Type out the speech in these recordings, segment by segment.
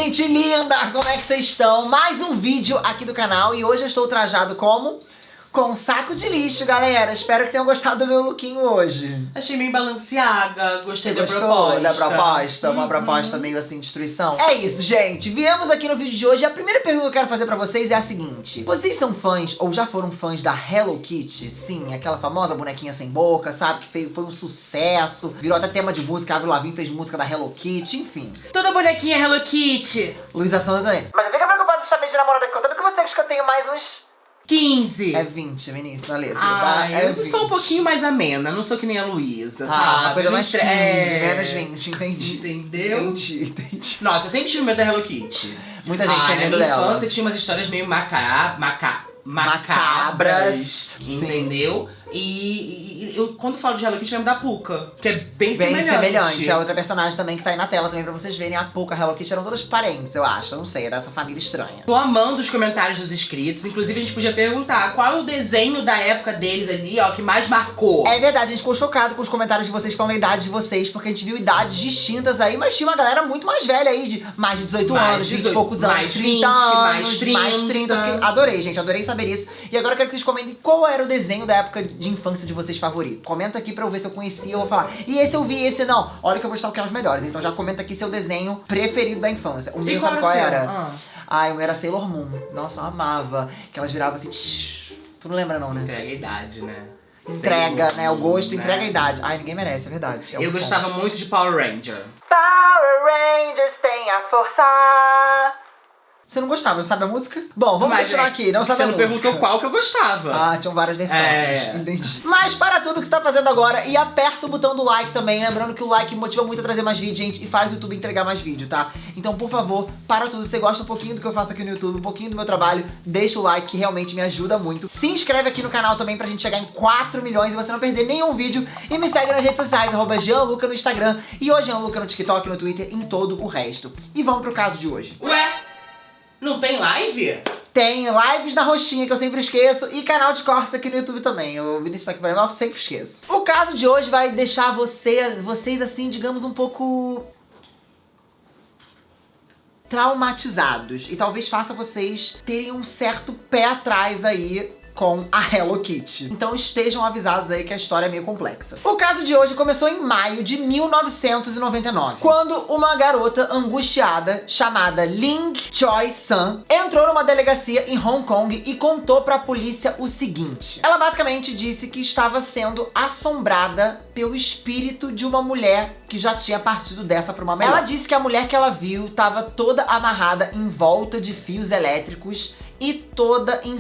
gente linda! Como é que vocês estão? Mais um vídeo aqui do canal e hoje eu estou trajado como? Com um saco de lixo, galera. Espero que tenham gostado do meu lookinho hoje. Achei meio balanceada, gostei da Gostou proposta. da proposta? Uma proposta meio assim, destruição. É isso, gente. Viemos aqui no vídeo de hoje e a primeira pergunta que eu quero fazer pra vocês é a seguinte. Vocês são fãs ou já foram fãs da Hello Kitty? Sim, aquela famosa bonequinha sem boca, sabe? Que foi um sucesso. Virou até tema de música. A Avril Lavigne fez música da Hello Kitty, enfim. Toda bonequinha Hello Kitty. Luísa Sonza também. Mas não fica preocupado de chamar de namorada contando que você acha que eu tenho mais uns... 15. É 20, Vinícius, a letra, tá? Ai, É eu 20. sou um pouquinho mais amena, não sou que nem a Luísa, Ah, sabe? uma coisa mais 15, É. menos 20, entendi. Entendeu? Entendi. Nossa, eu sempre tive medo da Hello Kitty. Muita gente tem medo na minha dela. infância tinha umas histórias meio macabras. Sim. Entendeu? E eu, quando falo de Hello Kitty, eu lembro da Pucca, que é bem Bem semelhante. É A outra personagem também que tá aí na tela também pra vocês verem. A Pucca e a Hello Kitty eram todas parentes, eu acho. Eu não sei, era essa família estranha. Tô amando os comentários dos inscritos. Inclusive, a gente podia perguntar qual é o desenho da época deles ali, ó, que mais marcou. É verdade, a gente ficou chocado com os comentários de vocês falando a idade de vocês, porque a gente viu idades distintas aí, mas tinha uma galera muito mais velha aí, de mais de 18 Mais anos, 20 e 18, poucos anos, mais 30 20, anos, mais 30. mais 30. Eu fiquei- adorei, gente, adorei saber isso. E agora eu quero que vocês comentem qual era o desenho da época de infância de vocês favorito. Comenta aqui pra eu ver se eu conhecia, eu vou falar. E esse eu vi, esse não. Olha que eu vou stalkear os melhores, então já comenta aqui seu desenho preferido da infância. O meu, sabe qual era? Ah. Ai, o meu era Sailor Moon. Nossa, eu amava. Que elas viravam assim... tsh. Tu não lembra não, né? Entrega a idade, né? Entrega, Sailor né? O gosto Moon, entrega a né? idade. Ai, ninguém merece, é verdade. É um Eu gostava muito de Power Ranger. Power Rangers tem a força. Você não gostava, sabe a música? Bom, vamos Mas continuar aqui, não sabe Você a não música. perguntou qual que eu gostava. Ah, tinham várias versões. É. Entendi. Mas para tudo que você tá fazendo agora e aperta o botão do like também. Lembrando que o like motiva muito a trazer mais vídeo, gente, e faz o YouTube entregar mais vídeo, tá? Então, por favor, para tudo. Se você gosta um pouquinho do que eu faço aqui no YouTube, um pouquinho do meu trabalho, deixa o like que realmente me ajuda muito. Se inscreve aqui no canal também pra gente chegar em 4 milhões e você não perder nenhum vídeo. E me segue nas redes sociais, @Jeanluca no Instagram e o Jeanluca no TikTok, no Twitter, em todo o resto. E vamos pro caso de hoje. Ué? Não tem live? Tem lives na roxinha que eu sempre esqueço e canal de cortes aqui no YouTube também. O Vinícius tá aqui pra mim, eu sempre esqueço. O caso de hoje vai deixar vocês assim, digamos, um pouco traumatizados. E talvez faça vocês terem um certo pé atrás aí com a Hello Kitty. Então estejam avisados aí que a história é meio complexa. O caso de hoje começou em maio de 1999, quando uma garota angustiada chamada Ling Choi-san entrou numa delegacia em Hong Kong e contou pra polícia o seguinte. Ela basicamente disse que estava sendo assombrada pelo espírito de uma mulher que já tinha partido dessa pra uma melhor. Ela disse que a mulher que ela viu estava toda amarrada em volta de fios elétricos e toda em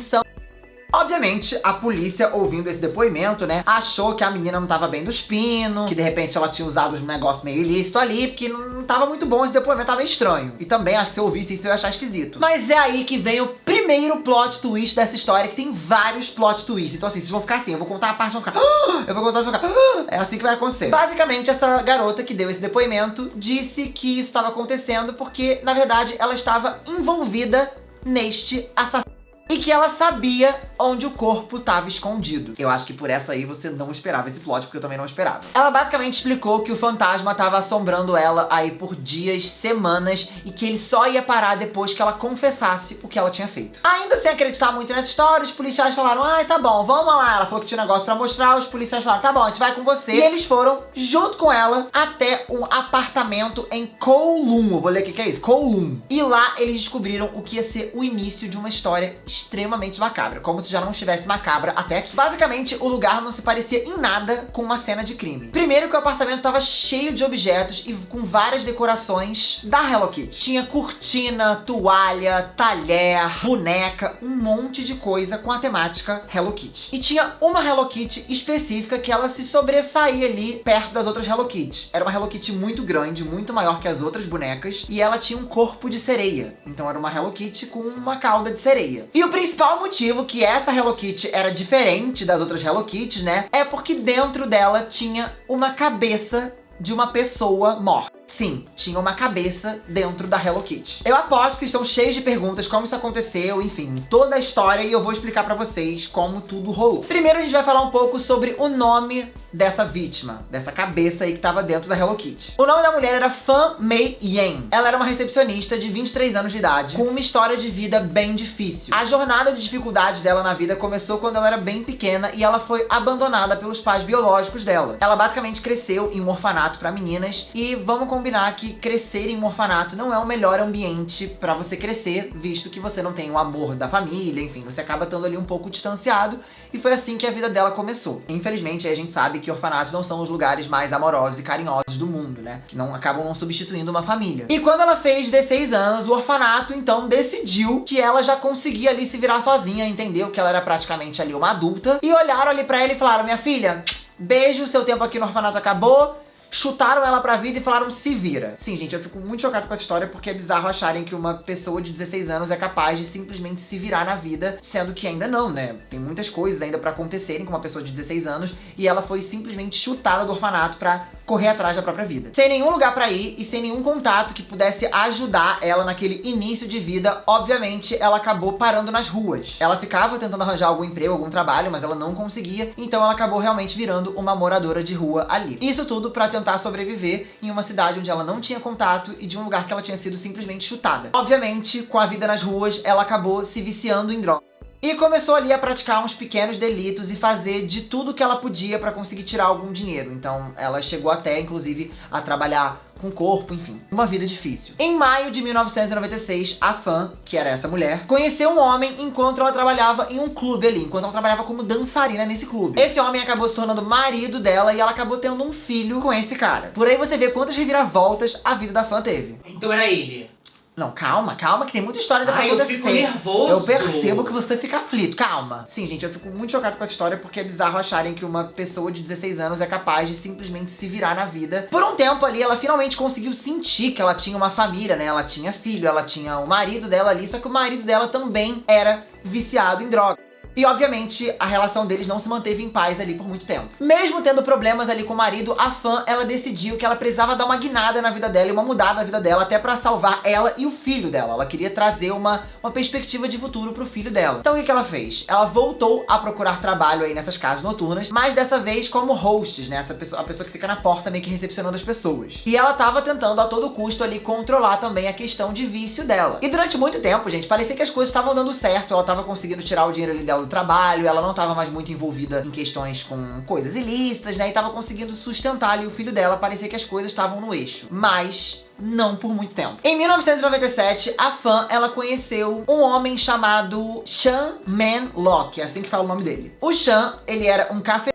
Obviamente, a polícia, ouvindo esse depoimento, né, achou que a menina não tava bem dos pinos, que de repente ela tinha usado um negócio meio ilícito ali, porque não tava muito bom, esse depoimento tava estranho. E também, acho que se eu ouvisse isso, eu ia achar esquisito. Mas é aí que vem o primeiro plot twist dessa história, que tem vários plot twists. Então assim, vocês vão ficar assim, eu vou contar a parte, vão ficar... eu vou contar, vocês vão ficar... É assim que vai acontecer. Basicamente, essa garota que deu esse depoimento disse que isso estava acontecendo porque, na verdade, ela estava envolvida neste assassinato. E que ela sabia onde o corpo estava escondido. Eu acho que por essa aí você não esperava esse plot, porque eu também não esperava. Ela basicamente explicou que o fantasma estava assombrando ela aí por dias, semanas, e que ele só ia parar depois que ela confessasse o que ela tinha feito. Ainda sem acreditar muito nessa história, os policiais falaram, ai, tá bom, vamos lá. Ela falou que tinha um negócio pra mostrar, os policiais falaram, tá bom, a gente vai com você. E eles foram, junto com ela, até um apartamento em Kowloon. Eu vou ler o que é isso, Kowloon. E lá eles descobriram o que ia ser o início de uma história extremamente macabra, como se já não estivesse macabra até aqui. Basicamente, o lugar não se parecia em nada com uma cena de crime. Primeiro que o apartamento tava cheio de objetos e com várias decorações da Hello Kitty. Tinha cortina, toalha, talher, boneca, um monte de coisa com a temática Hello Kitty. E tinha uma Hello Kitty específica que ela se sobressaía ali perto das outras Hello Kitty. Era uma Hello Kitty muito grande, muito maior que as outras bonecas, e ela tinha um corpo de sereia. Então era uma Hello Kitty com uma cauda de sereia. E o principal motivo que essa Hello Kitty era diferente das outras Hello Kitties, né, é porque dentro dela tinha uma cabeça de uma pessoa morta. sim, tinha uma cabeça dentro da Hello Kitty. Eu aposto que estão cheios de perguntas, como isso aconteceu, enfim, toda a história, e eu vou explicar pra vocês como tudo rolou. Primeiro a gente vai falar um pouco sobre o nome dessa vítima, dessa cabeça aí que tava dentro da Hello Kitty. O nome da mulher era Fan Mei Yen. Ela era uma recepcionista de 23 anos de idade, com uma história de vida bem difícil. A jornada de dificuldades dela na vida começou quando ela era bem pequena e ela foi abandonada pelos pais biológicos dela. Ela basicamente cresceu em um orfanato pra meninas, e vamos combinar que crescer em um orfanato não é o melhor ambiente pra você crescer, visto que você não tem o amor da família, enfim, você acaba estando ali um pouco distanciado, e foi assim que a vida dela começou. Infelizmente, a gente sabe que orfanatos não são os lugares mais amorosos e carinhosos do mundo, né? Que não acabam não substituindo uma família. E quando ela fez 16 anos, o orfanato então decidiu que ela já conseguia ali se virar sozinha, entendeu? Que ela era praticamente ali uma adulta, e olharam ali pra ela e falaram: minha filha, beijo, seu tempo aqui no orfanato acabou. Chutaram ela pra vida e falaram: se vira. Sim, gente, eu fico muito chocado com essa história, porque é bizarro acharem que uma pessoa de 16 anos é capaz de simplesmente se virar na vida, sendo que ainda não, né? Tem muitas coisas ainda pra acontecerem com uma pessoa de 16 anos, e ela foi simplesmente chutada do orfanato pra correr atrás da própria vida. Sem nenhum lugar pra ir e sem nenhum contato que pudesse ajudar ela naquele início de vida, obviamente ela acabou parando nas ruas. Ela ficava tentando arranjar algum emprego, algum trabalho, mas ela não conseguia, então ela acabou realmente virando uma moradora de rua ali. Isso tudo pra tentar sobreviver em uma cidade onde ela não tinha contato e de um lugar que ela tinha sido simplesmente chutada. Obviamente, com a vida nas ruas, ela acabou se viciando em drogas. E começou ali a praticar uns pequenos delitos e fazer de tudo que ela podia pra conseguir tirar algum dinheiro. Então ela chegou até, inclusive, a trabalhar com o corpo, enfim, uma vida difícil. Em maio de 1996, a Fan, que era essa mulher, conheceu um homem enquanto ela trabalhava em um clube ali, enquanto ela trabalhava como dançarina nesse clube. Esse homem acabou se tornando marido dela e ela acabou tendo um filho com esse cara. Por aí você vê quantas reviravoltas a vida da Fan teve. Então era ele. Não, calma, calma, que tem muita história ainda pra acontecer. Eu fico nervoso. Eu percebo que você fica aflito, calma. Sim, gente, eu fico muito chocado com essa história, porque é bizarro acharem que uma pessoa de 16 anos é capaz de simplesmente se virar na vida. Por um tempo ali, ela finalmente conseguiu sentir que ela tinha uma família, né? Ela tinha filho, ela tinha o marido dela ali, só que o marido dela também era viciado em droga. E, obviamente, a relação deles não se manteve em paz ali por muito tempo. Mesmo tendo problemas ali com o marido, a Fan, ela decidiu que ela precisava dar uma guinada na vida dela e uma mudada na vida dela, até pra salvar ela e o filho dela. Ela queria trazer uma perspectiva de futuro pro filho dela. Então, o que ela fez? Ela voltou a procurar trabalho aí nessas casas noturnas, mas dessa vez como hosts, né? A pessoa que fica na porta meio que recepcionando as pessoas. E ela tava tentando a todo custo ali controlar também a questão de vício dela. E durante muito tempo, gente, parecia que as coisas estavam dando certo. Ela tava conseguindo tirar o dinheiro ali dela do trabalho, ela não tava mais muito envolvida em questões com coisas ilícitas, né? E tava conseguindo sustentar ali o filho dela, parecia que as coisas estavam no eixo. Mas não por muito tempo. Em 1997, a Fan, ela conheceu um homem chamado Chan Man Lok, é assim que fala o nome dele. O Chan, ele era um café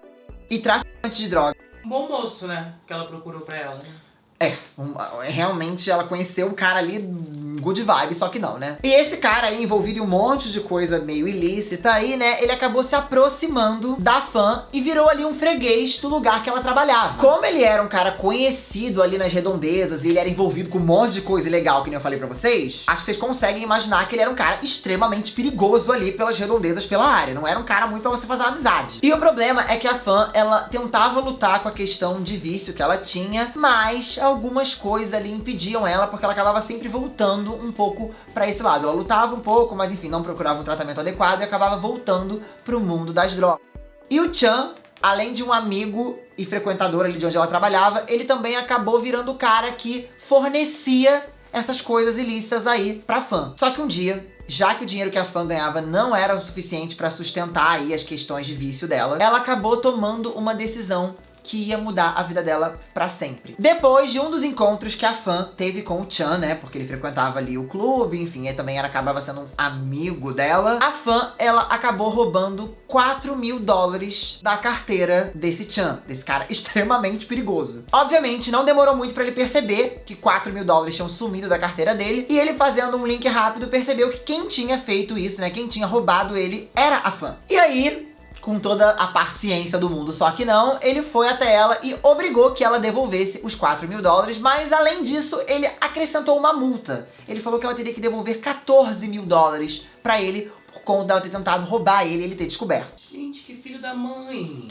e traficante de droga. Um bom moço, né? Que ela procurou pra ela, né? Realmente ela conheceu um cara ali good vibe, só que não, né? E esse cara aí, envolvido em um monte de coisa meio ilícita aí, né? Ele acabou se aproximando da Fan e virou ali um freguês do lugar que ela trabalhava. Como ele era um cara conhecido ali nas redondezas e ele era envolvido com um monte de coisa ilegal, que nem eu falei pra vocês, acho que vocês conseguem imaginar que ele era um cara extremamente perigoso ali pelas redondezas, pela área. Não era um cara muito pra você fazer uma amizade. E o problema é que a Fan, ela tentava lutar com a questão de vício que ela tinha, mas algumas coisas ali impediam ela, porque ela acabava sempre voltando um pouco pra esse lado. Ela lutava um pouco, mas enfim, não procurava um tratamento adequado e acabava voltando pro mundo das drogas. E o Chan, além de um amigo e frequentador ali de onde ela trabalhava, ele também acabou virando o cara que fornecia essas coisas ilícitas aí pra Fan. Só que um dia, já que o dinheiro que a Fan ganhava não era o suficiente pra sustentar aí as questões de vício dela, ela acabou tomando uma decisão que ia mudar a vida dela pra sempre. Depois de um dos encontros que a Fan teve com o Chan, né, porque ele frequentava ali o clube, enfim, também ela acabava sendo um amigo dela, a Fan, ela acabou roubando $4.000 da carteira desse Chan, desse cara extremamente perigoso. Obviamente, não demorou muito pra ele perceber que $4.000 tinham sumido da carteira dele, e ele, fazendo um link rápido, percebeu que quem tinha feito isso, né, quem tinha roubado ele, era a Fan. E aí, com toda a paciência do mundo, só que não, ele foi até ela e obrigou que ela devolvesse os $4.000, mas além disso, ele acrescentou uma multa. Ele falou que ela teria que devolver $14.000 pra ele, por conta dela ter tentado roubar ele e ele ter descoberto. Gente, que filho da mãe!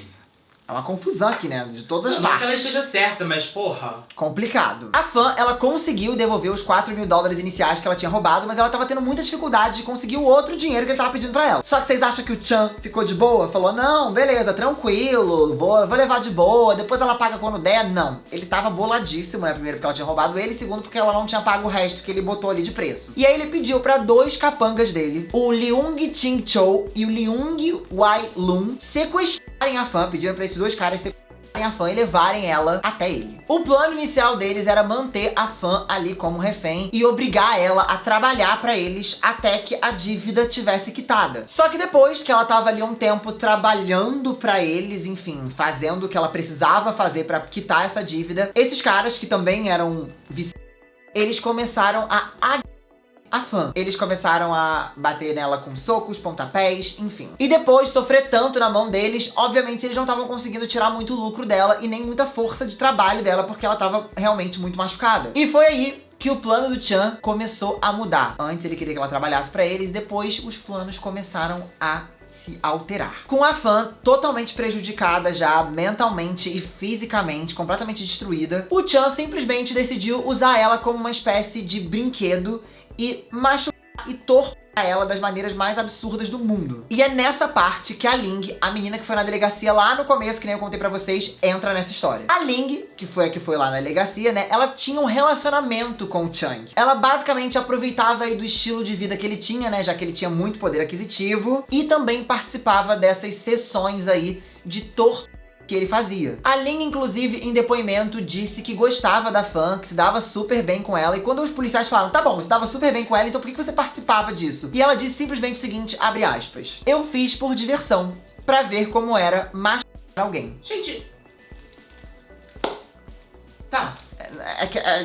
É uma confusão aqui, né? De todas as Não partes. que ela esteja certa, mas porra. Complicado. A Fan, ela conseguiu devolver os $4.000 iniciais que ela tinha roubado, mas ela tava tendo muita dificuldade de conseguir o outro dinheiro que ele tava pedindo pra ela. Só que vocês acham que o Chan ficou de boa? Falou, não, beleza, tranquilo, vou levar de boa, depois ela paga quando der. Não. Ele tava boladíssimo, né? Primeiro porque ela tinha roubado ele, segundo porque ela não tinha pago o resto que ele botou ali de preço. E aí ele pediu pra 2 capangas dele, o Leung Ching Chou e o Leung Wai Lun, sequestrarem a Fan, pediram pra esses 2 caras sequestrarem a Fan e levarem ela até ele. O plano inicial deles era manter a Fan ali como refém e obrigar ela a trabalhar pra eles até que a dívida tivesse quitada. Só que depois que ela tava ali um tempo trabalhando pra eles, enfim, fazendo o que ela precisava fazer pra quitar essa dívida, esses caras que também eram viciados, eles começaram a Fan. Eles começaram a bater nela com socos, pontapés, enfim. E depois de sofrer tanto na mão deles, obviamente eles não estavam conseguindo tirar muito lucro dela e nem muita força de trabalho dela, porque ela tava realmente muito machucada. E foi aí que o plano do Chan começou a mudar. Antes ele queria que ela trabalhasse pra eles, depois os planos começaram a se alterar. Com a Fan totalmente prejudicada já, mentalmente e fisicamente, completamente destruída, o Chan simplesmente decidiu usar ela como uma espécie de brinquedo e machucar e torturar ela das maneiras mais absurdas do mundo. E é nessa parte que a Ling, a menina que foi na delegacia lá no começo, que nem eu contei pra vocês, entra nessa história. A Ling, que foi a que foi lá na delegacia, né, ela tinha um relacionamento com o Chang. Ela basicamente aproveitava aí do estilo de vida que ele tinha, né, já que ele tinha muito poder aquisitivo, e também participava dessas sessões aí de tortura que ele fazia. A Ling, inclusive, em depoimento, disse que gostava da Fan, que se dava super bem com ela, e quando os policiais falaram, tá bom, você dava super bem com ela, então por que você participava disso? E ela disse simplesmente o seguinte, abre aspas, eu fiz por diversão, pra ver como era machucar alguém. Gente... Tá.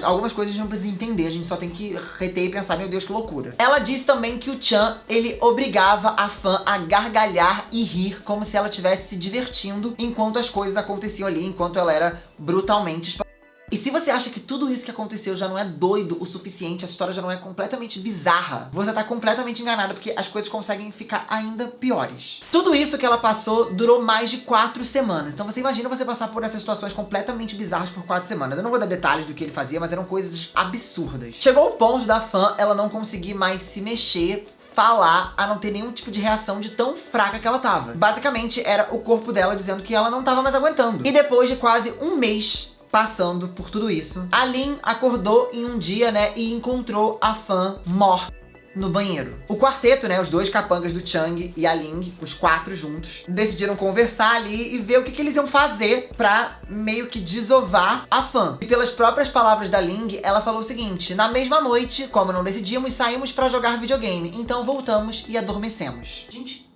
Algumas coisas a gente não precisa entender, a gente só tem que reter e pensar, meu Deus, que loucura. Ela disse também que o Chan, ele obrigava a Fan a gargalhar e rir, como se ela estivesse se divertindo enquanto as coisas aconteciam ali, enquanto ela era brutalmente espancada. E se você acha que tudo isso que aconteceu já não é doido o suficiente, essa história já não é completamente bizarra, você tá completamente enganada, porque as coisas conseguem ficar ainda piores. Tudo isso que ela passou durou mais de 4 semanas. Então você imagina você passar por essas situações completamente bizarras por 4 semanas. Eu não vou dar detalhes do que ele fazia, mas eram coisas absurdas. Chegou o ponto da Fan ela não conseguir mais se mexer, falar, a não ter nenhum tipo de reação de tão fraca que ela tava. Basicamente, era o corpo dela dizendo que ela não tava mais aguentando. E depois de quase um mês passando por tudo isso, a Lin acordou em um dia, né, e encontrou a Fan morta no banheiro. O quarteto, né, os 2 capangas do Chang e a Ling, os 4 juntos, decidiram conversar ali e ver o que eles iam fazer pra meio que desovar a Fan. E pelas próprias palavras da Ling, ela falou o seguinte, na mesma noite, como não decidimos, saímos pra jogar videogame, então voltamos e adormecemos. Gente,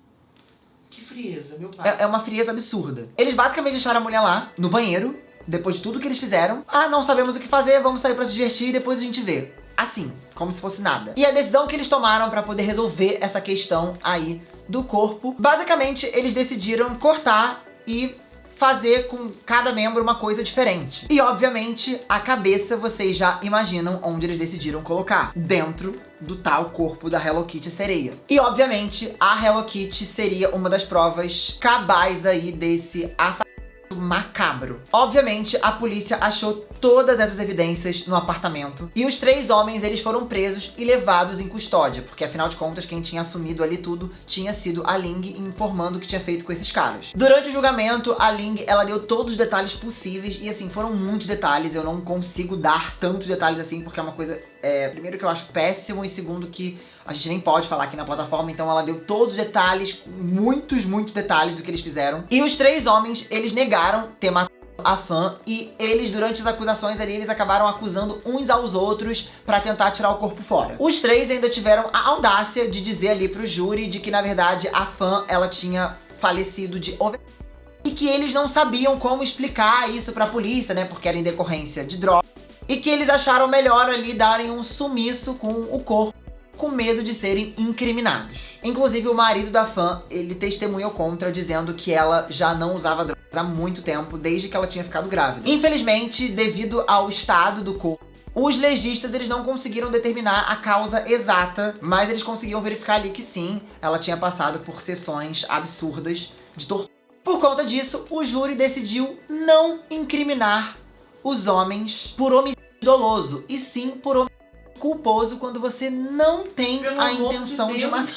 que frieza, meu pai. É uma frieza absurda. Eles basicamente deixaram a mulher lá, no banheiro, depois de tudo que eles fizeram. Ah, não sabemos o que fazer, vamos sair pra se divertir e depois a gente vê. Assim, como se fosse nada. E a decisão que eles tomaram pra poder resolver essa questão aí do corpo, basicamente eles decidiram cortar e fazer com cada membro uma coisa diferente. E obviamente a cabeça vocês já imaginam onde eles decidiram colocar. Dentro do tal corpo da Hello Kitty sereia. E obviamente a Hello Kitty seria uma das provas cabais aí desse assassinato macabro. Obviamente, a polícia achou todas essas evidências no apartamento e os 3 homens, eles foram presos e levados em custódia, porque afinal de contas, quem tinha assumido ali tudo tinha sido a Ling, informando o que tinha feito com esses caras. Durante o julgamento, a Ling, ela deu todos os detalhes possíveis e assim, foram muitos detalhes, eu não consigo dar tantos detalhes assim, porque é uma coisa, primeiro que eu acho péssimo e segundo que a gente nem pode falar aqui na plataforma, então ela deu todos os detalhes, muitos detalhes do que eles fizeram. E os 3 homens, eles negaram ter matado a Fan e eles, durante as acusações ali, eles acabaram acusando uns aos outros pra tentar tirar o corpo fora. Os 3 ainda tiveram a audácia de dizer ali pro júri de que, na verdade, a Fan, ela tinha falecido de overdose e que eles não sabiam como explicar isso pra polícia, né, porque era em decorrência de droga, e que eles acharam melhor ali darem um sumiço com o corpo, com medo de serem incriminados. Inclusive, o marido da Fan, ele testemunhou contra, dizendo que ela já não usava drogas há muito tempo, desde que ela tinha ficado grávida. Infelizmente, devido ao estado do corpo, os legistas, eles não conseguiram determinar a causa exata, mas eles conseguiram verificar ali que sim, ela tinha passado por sessões absurdas de tortura Por conta disso, o júri decidiu não incriminar os homens por homicídio doloso, e sim por homicídio culposo, quando você não tem a intenção de matar.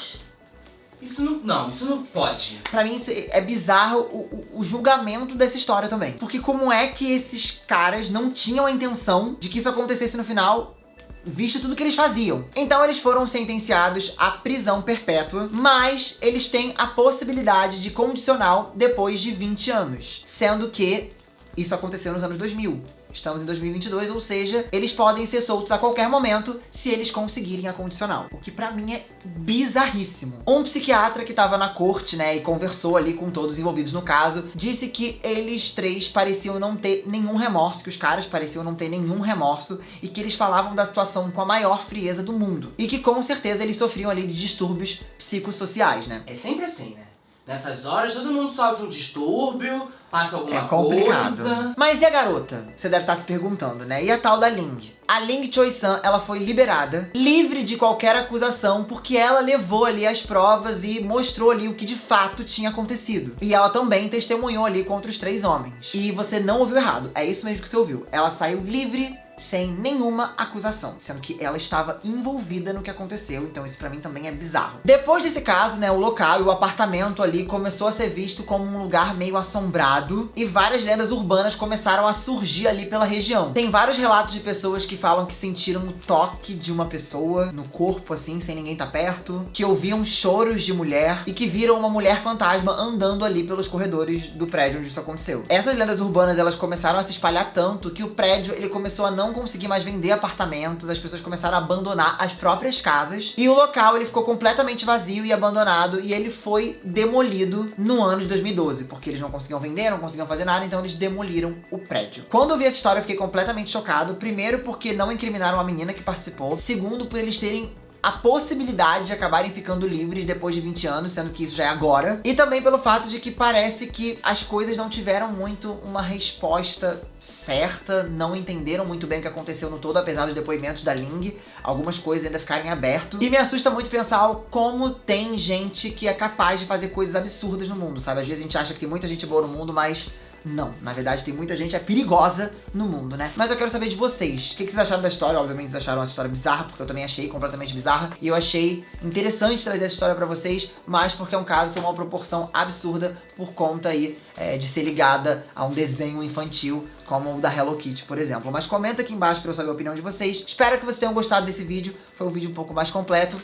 Isso não pode. Pra mim isso é bizarro o julgamento dessa história também. Porque como é que esses caras não tinham a intenção de que isso acontecesse no final, visto tudo que eles faziam? Então eles foram sentenciados à prisão perpétua, mas eles têm a possibilidade de condicional depois de 20 anos. Sendo que isso aconteceu nos anos 2000. Estamos em 2022, ou seja, eles podem ser soltos a qualquer momento se eles conseguirem a condicional. O que pra mim é bizarríssimo. Um psiquiatra que tava na corte, né, e conversou ali com todos os envolvidos no caso, disse que eles três pareciam não ter nenhum remorso, que os caras pareciam não ter nenhum remorso, e que eles falavam da situação com a maior frieza do mundo. E que com certeza eles sofriam ali de distúrbios psicossociais, né? É sempre assim, né? Nessas horas todo mundo sofre um distúrbio, passa alguma coisa. É complicado. Coisa. Mas e a garota? Você deve estar se perguntando, né? E a tal da Ling? A Ling Choi-san, ela foi liberada, livre de qualquer acusação, porque ela levou ali as provas e mostrou ali o que de fato tinha acontecido. E ela também testemunhou ali contra os 3 homens. E você não ouviu errado, é isso mesmo que você ouviu. Ela saiu livre, sem nenhuma acusação, sendo que ela estava envolvida no que aconteceu, então isso pra mim também é bizarro. Depois desse caso, né, o local e o apartamento ali começou a ser visto como um lugar meio assombrado, e várias lendas urbanas começaram a surgir ali pela região. Tem vários relatos de pessoas que falam que sentiram o toque de uma pessoa no corpo, assim, sem ninguém tá perto, que ouviam choros de mulher e que viram uma mulher fantasma andando ali pelos corredores do prédio onde isso aconteceu. Essas lendas urbanas, elas começaram a se espalhar tanto que o prédio, ele começou a não conseguir mais vender apartamentos, as pessoas começaram a abandonar as próprias casas, e o local ele ficou completamente vazio e abandonado, e ele foi demolido no ano de 2012, porque eles não conseguiam vender, não conseguiam fazer nada, então eles demoliram o prédio. Quando eu vi essa história eu fiquei completamente chocado, primeiro porque não incriminaram a menina que participou, segundo por eles terem a possibilidade de acabarem ficando livres depois de 20 anos, sendo que isso já é agora. E também pelo fato de que parece que as coisas não tiveram muito uma resposta certa, não entenderam muito bem o que aconteceu no todo, apesar dos depoimentos da Ling. Algumas coisas ainda ficarem aberto. E me assusta muito pensar como tem gente que é capaz de fazer coisas absurdas no mundo, sabe? Às vezes a gente acha que tem muita gente boa no mundo, mas não, na verdade tem muita gente perigosa no mundo, né? Mas eu quero saber de vocês. O que vocês acharam da história? Obviamente vocês acharam essa história bizarra, porque eu também achei completamente bizarra. E eu achei interessante trazer essa história pra vocês, mas porque é um caso que tem uma proporção absurda por conta aí de ser ligada a um desenho infantil, como o da Hello Kitty, por exemplo. Mas comenta aqui embaixo pra eu saber a opinião de vocês. Espero que vocês tenham gostado desse vídeo. Foi um vídeo um pouco mais completo.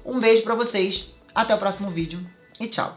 Um beijo pra vocês, até o próximo vídeo e tchau!